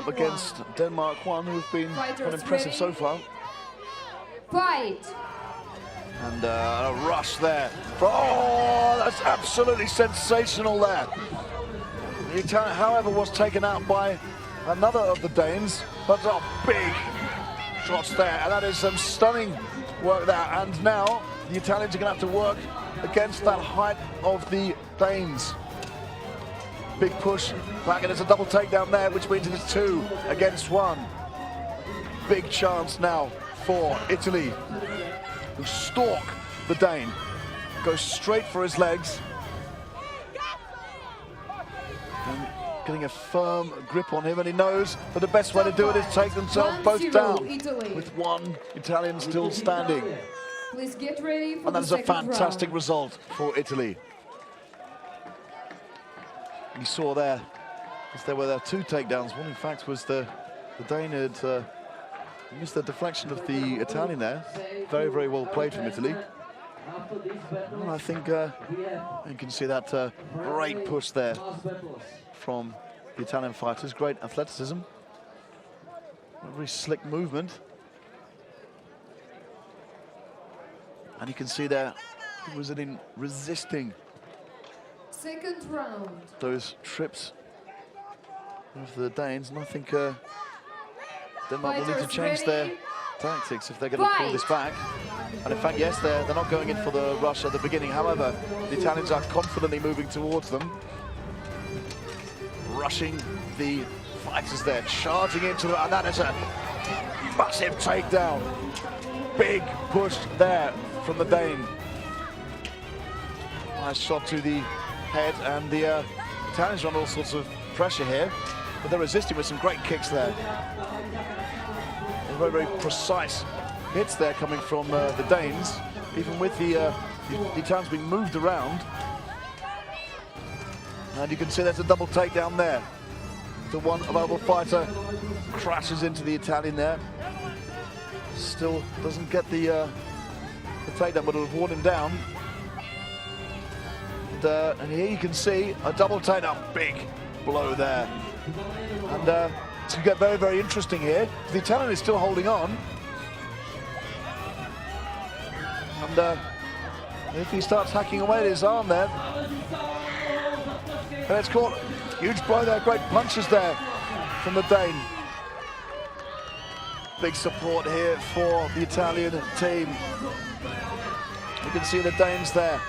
up against Denmark 1, who've been quite impressive so far. Fight! And a rush there. Oh, that's absolutely sensational there. The Italian, however, was taken out by another of the Danes, but big shots there, and that is some stunning work there. And now the Italians are going to have to work against that height of the Danes. Big push back, and it's a double takedown there, which means it's 2 against 1. Big chance now for Italy, who stalk the Dane, goes straight for his legs, and getting a firm grip on him, and he knows that the best way to do it is take themselves both down, with one Italian still standing. Please get ready for and that is a fantastic result for Italy. You saw there, as there were 2 takedowns. One, in fact, was the Dane had missed the deflection of the Italian there. Very, very well played from Italy. And I think you can see that great push there from the Italian fighters. Great athleticism. A very slick movement. And you can see there, he was in resisting second round. Those trips of the Danes, and I think Denmark will need to change their tactics if they're going to pull this back. And in fact, yes, they're not going in for the rush at the beginning. However, the Italians are confidently moving towards them, rushing the fighters there, charging into them, and that is a massive takedown. Big push there from the Dane. Nice shot to the head, and the Italians are under all sorts of pressure here, but they're resisting with some great kicks there. Very, very precise hits there coming from the Danes, even with the Italians being moved around. And you can see there's a double takedown there. The one available fighter crashes into the Italian there. Still doesn't get the takedown, but it'll have worn him down. And here you can see a double takedown, big blow there. And it's going to get very, very interesting here. The Italian is still holding on. And if he starts hacking away at his arm there, and it's caught. Huge blow there, great punches there from the Dane. Big support here for the Italian team. You can see the Danes there.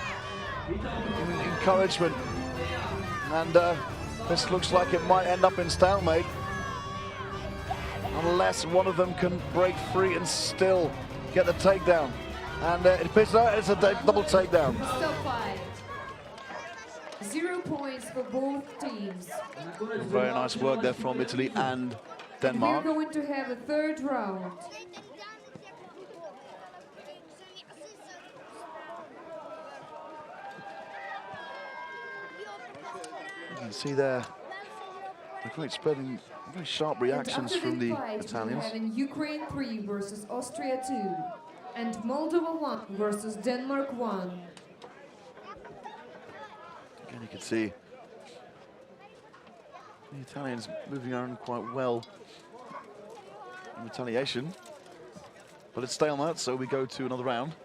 Encouragement, and this looks like it might end up in stalemate unless one of them can break free and still get the takedown. And it appears that it's a double takedown. Stop fight. 0 points for both teams. Very nice work there from Italy and Denmark. We're going to have a third round. You can see there the great spreading, very sharp reactions from the Italians. We have Ukraine 3 versus Austria 2, and Moldova 1 versus Denmark 1. Again, you can see the Italians moving around quite well in retaliation, but it's stalemate, so we go to another round.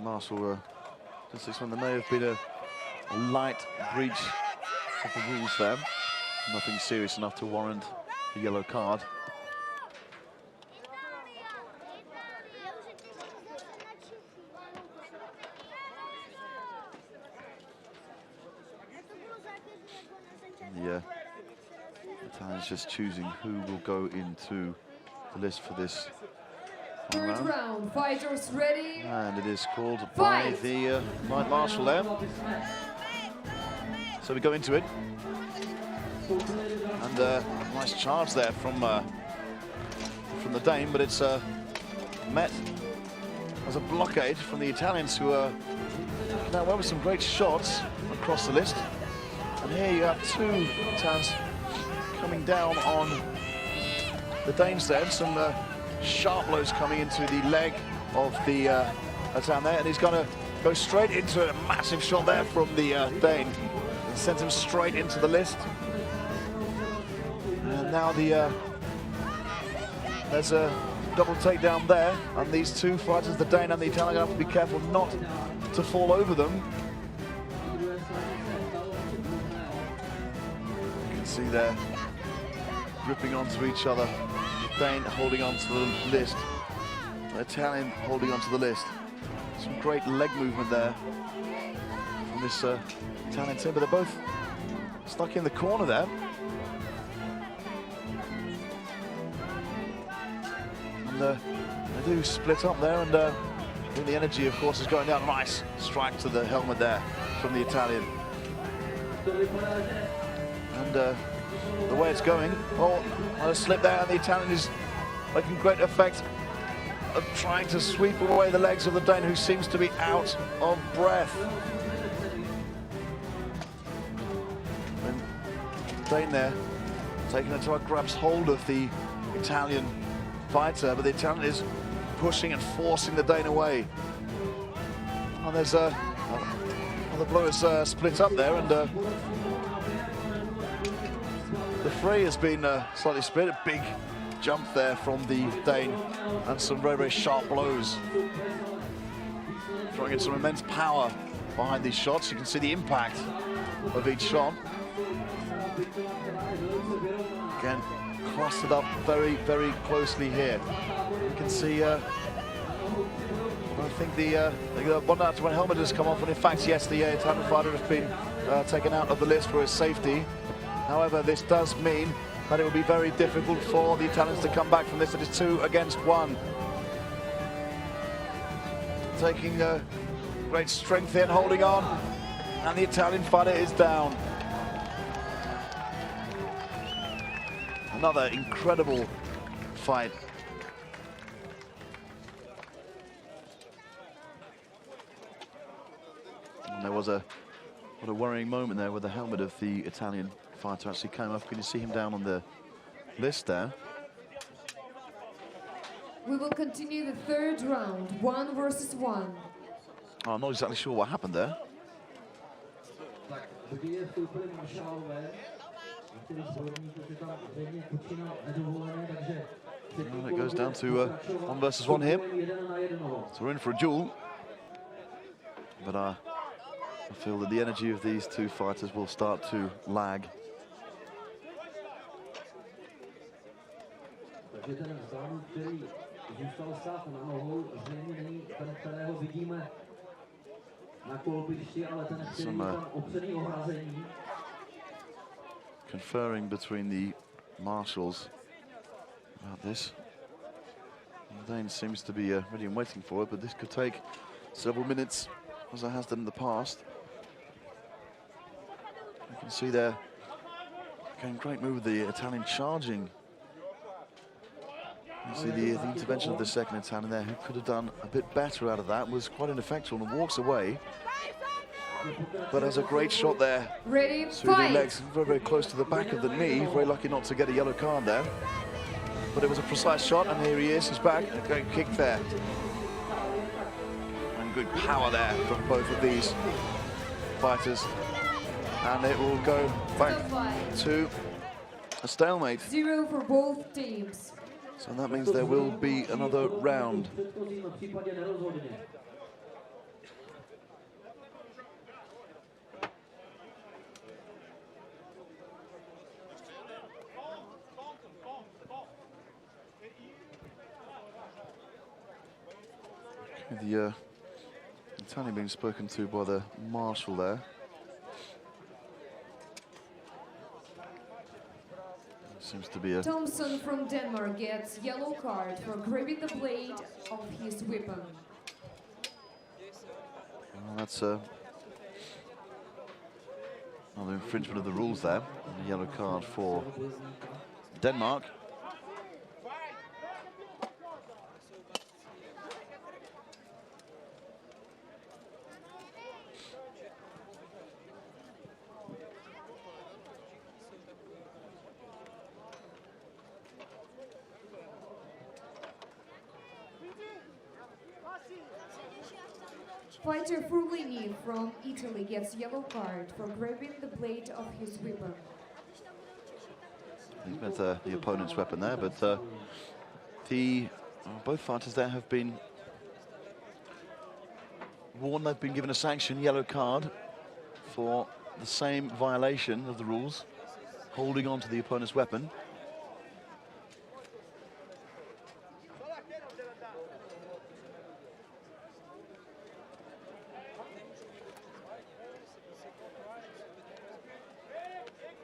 Marshall, just this one, there may have been a light breach of the rules there. Nothing serious enough to warrant the yellow card. The Italians just choosing who will go into the list for this third round. Fighters ready. And it is called by the Light Marshal there. So we go into it. And nice charge there from the Dane, but it's met as a blockade from the Italians, who are now well with some great shots across the list. And here you have 2 Italians coming down on the Danes there. Some sharp blows coming into the leg of the Italian there, and he's going to Goes straight into a massive shot there from the Dane. And sends him straight into the list. And now there's a double takedown there. And these two fighters, the Dane and the Italian, have to be careful not to fall over them. You can see they're gripping onto each other. The Dane holding onto the list. The Italian holding onto the list. Some great leg movement there from this Italian team, but they're both stuck in the corner there. And they do split up there, and the energy, of course, is going down. Nice strike to the helmet there from the Italian. And the way it's going, a slip there, and the Italian is making great effect of trying to sweep away the legs of the Dane, who seems to be out of breath. And Dane there, taking a tug, grabs hold of the Italian fighter, but the Italian is pushing and forcing the Dane away. And there's the blow is split up there, and the fray has been slightly split. A big jump there from the Dane, and some very, very sharp blows. Throwing in some immense power behind these shots. You can see the impact of each shot. Again, clustered up very, very closely here. You can see, I think the Bondato helmet has come off, and in fact, yes, the Italian fighter has been taken out of the list for his safety. However, this does mean that it will be very difficult for the Italians to come back from this. It is 2 against 1. Taking great strength in, holding on, and the Italian fighter is down. Another incredible fight. And there was what a worrying moment there, where the helmet of the Italian fighter actually came off. Can you see him down on the list there? We will continue the third round, 1 versus 1. I'm not exactly sure what happened there. And it goes down to 1 versus 1 here. So we're in for a duel. But I feel that the energy of these two fighters will start to lag. Some conferring between the marshals about this. The Dane seems to be ready and waiting for it, but this could take several minutes, as it has done in the past. You can see there, again, great move with the Italian charging. You see the intervention of the second Italian there, who could have done a bit better out of that, was quite ineffectual and walks away. But has a great shot there. Ready, through fight. the legs, very, very close to the back of the knee. Very lucky not to get a yellow card there. But it was a precise shot, and here he is, he's back. A great kick there. And good power there from both of these fighters. And it will go back to a stalemate. 0 for both teams. So that means there will be another round. The Italian being spoken to by the marshal there. Seems to be a... Thompson from Denmark gets yellow card for grabbing the blade of his weapon. Well, that's another infringement of the rules there. A yellow card for Denmark. Fighter Furlini from Italy gets yellow card for grabbing the blade of his weapon. He's with the opponent's weapon there, but both fighters there have been warned. They've been given a sanction yellow card for the same violation of the rules, holding on to the opponent's weapon.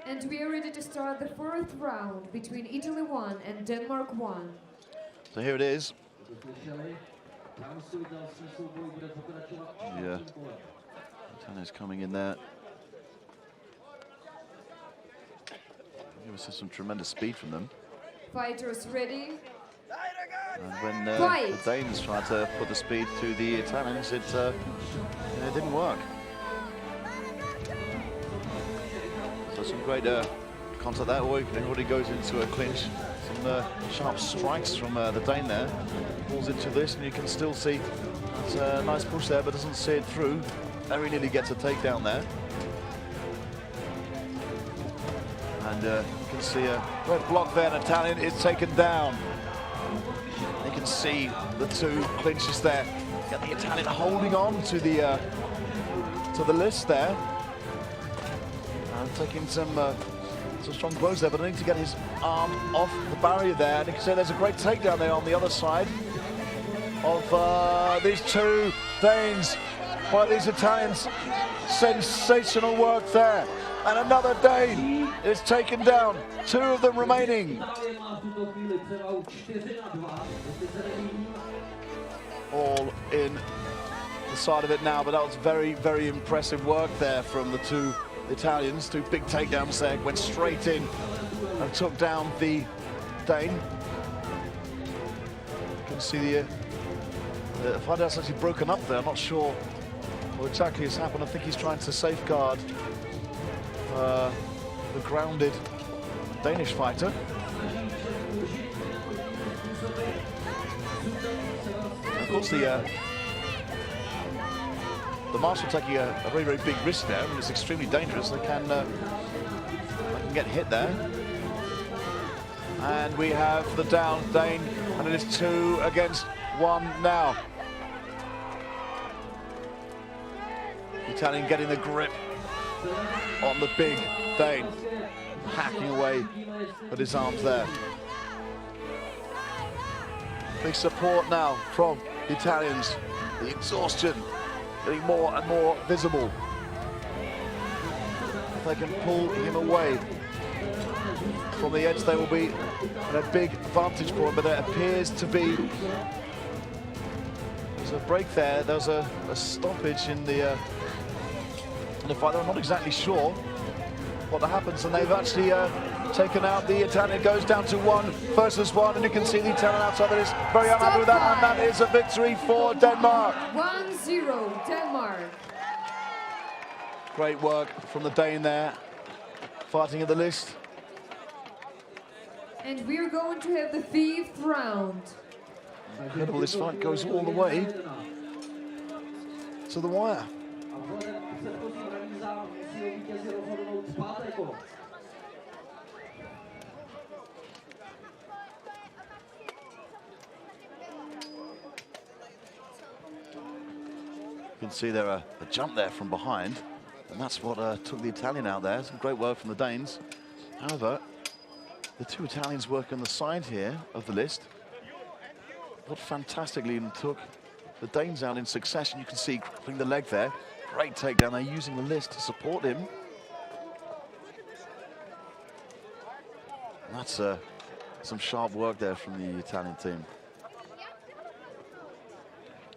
And we are ready to start the fourth round between Italy 1 and Denmark 1. So here it is. Yeah, Italian's coming in there. You see some tremendous speed from them. Fighters ready. And when the Danes tried to put the speed to the Italians, it didn't work. So some great contact there. Already goes into a clinch. Some sharp strikes from the Dane there. Falls into this, and you can still see it's a nice push there, but doesn't see it through. Very nearly gets a takedown there. And you can see a red block there, and Italian is taken down. You can see the two clinches there. Got the Italian holding on to the list there. And taking some strong blows there, but I need to get his arm off the barrier there. And you can see there's a great takedown there on the other side of these two Danes by these Italians. Sensational work there. And another Dane is taken down. Two of them remaining. All in the side of it now, but that was very, very impressive work there from the two Italians. Two big takedowns there, went straight in and took down the Dane. You can see the fight has actually broken up there. I'm not sure what exactly has happened. I think he's trying to safeguard the grounded Danish fighter. And of course, the marshal taking a very, very big risk there. I mean, it's extremely dangerous. They can get hit there. And we have the down Dane, and it is 2 against 1 now. Italian getting the grip on the big Dane, hacking away with his arms there. Big support now from the Italians. The exhaustion getting more and more visible. If they can pull him away from the edge, they will be at a big vantage point, but there appears to be there's a break there. There's a stoppage in the fight. I'm not exactly sure what happens, and they've actually taken out the Italian. It goes down to 1 versus 1, and you can see the Italian outside that is very unhappy with that, and that is a victory for Denmark. 1-0 Denmark. Great work from the Dane there, fighting at the list. And we're going to have the 5th round. Incredible, this fight goes all the way to the wire. You can see there a jump there from behind, and that's what took the Italian out there. Some great work from the Danes. However, the two Italians work on the side here of the list. What fantastically and took the Danes out in succession. You can see grappling the leg there. Great takedown. They're using the list to support him. And that's some sharp work there from the Italian team.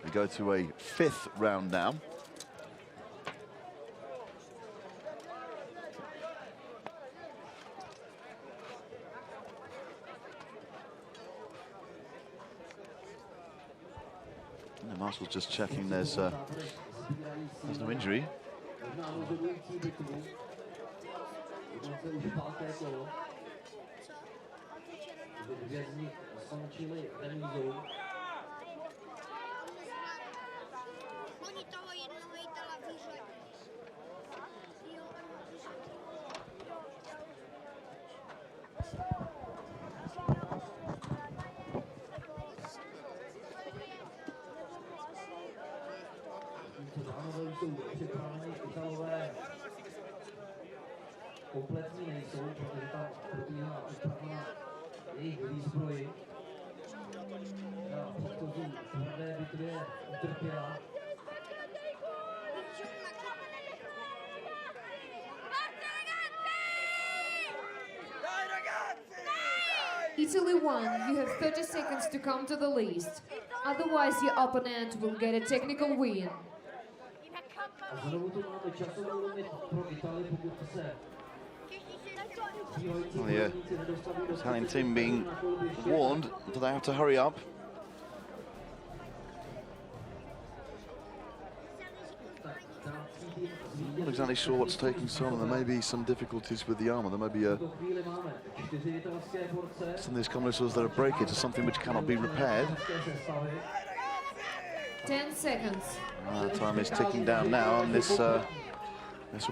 We go to a 5th round now. And the marshal's just checking there's no injury. Dánové jsou připraveni Italové. Kompletní nejsou, protože tam probíhá úprava jejich výzbroji. Na předchozí tvrdé bitvě utrpěla. Italy won. You have 30 seconds to come to the list. Otherwise, your opponent will get a technical win. A znovu tu máme časový limit pro Itálii, pokud se Well, the Italian team being warned that they have to hurry up. I'm not exactly sure what's taking so long. There may be some difficulties with the armor. There may be some of these combinations that are breakage or something which cannot be repaired. 10 seconds. Time is ticking down now, and this will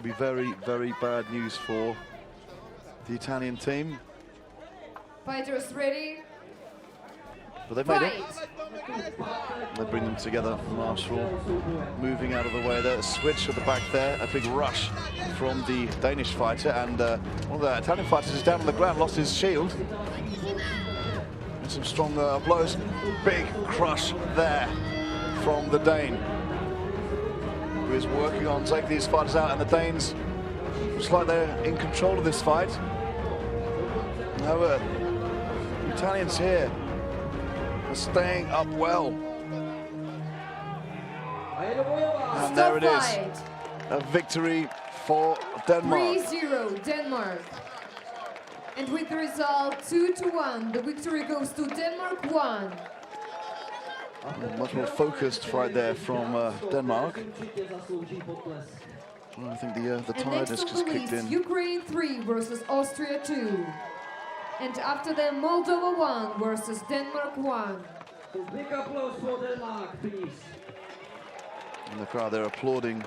be very, very bad news for the Italian team. Fighters ready? But they've made Fight! it. They bring them together. Marshall moving out of the way there. A switch at the back there. A big rush from the Danish fighter, and one of the Italian fighters is down on the ground, lost his shield. And some strong blows. Big crush there from the Dane, who is working on taking these fighters out, and the Danes looks like they're in control of this fight. However, the Italians here are staying up well. And there it is, a victory for Denmark. 3-0 Denmark. And with the result 2-1, the victory goes to Denmark 1. Much more focused fight there from Denmark. Well, I think the tiredness just kicked in. Ukraine 3 versus Austria 2. And after that, Moldova 1 versus Denmark 1. Big applause for Denmark, please. And the crowd, they're applauding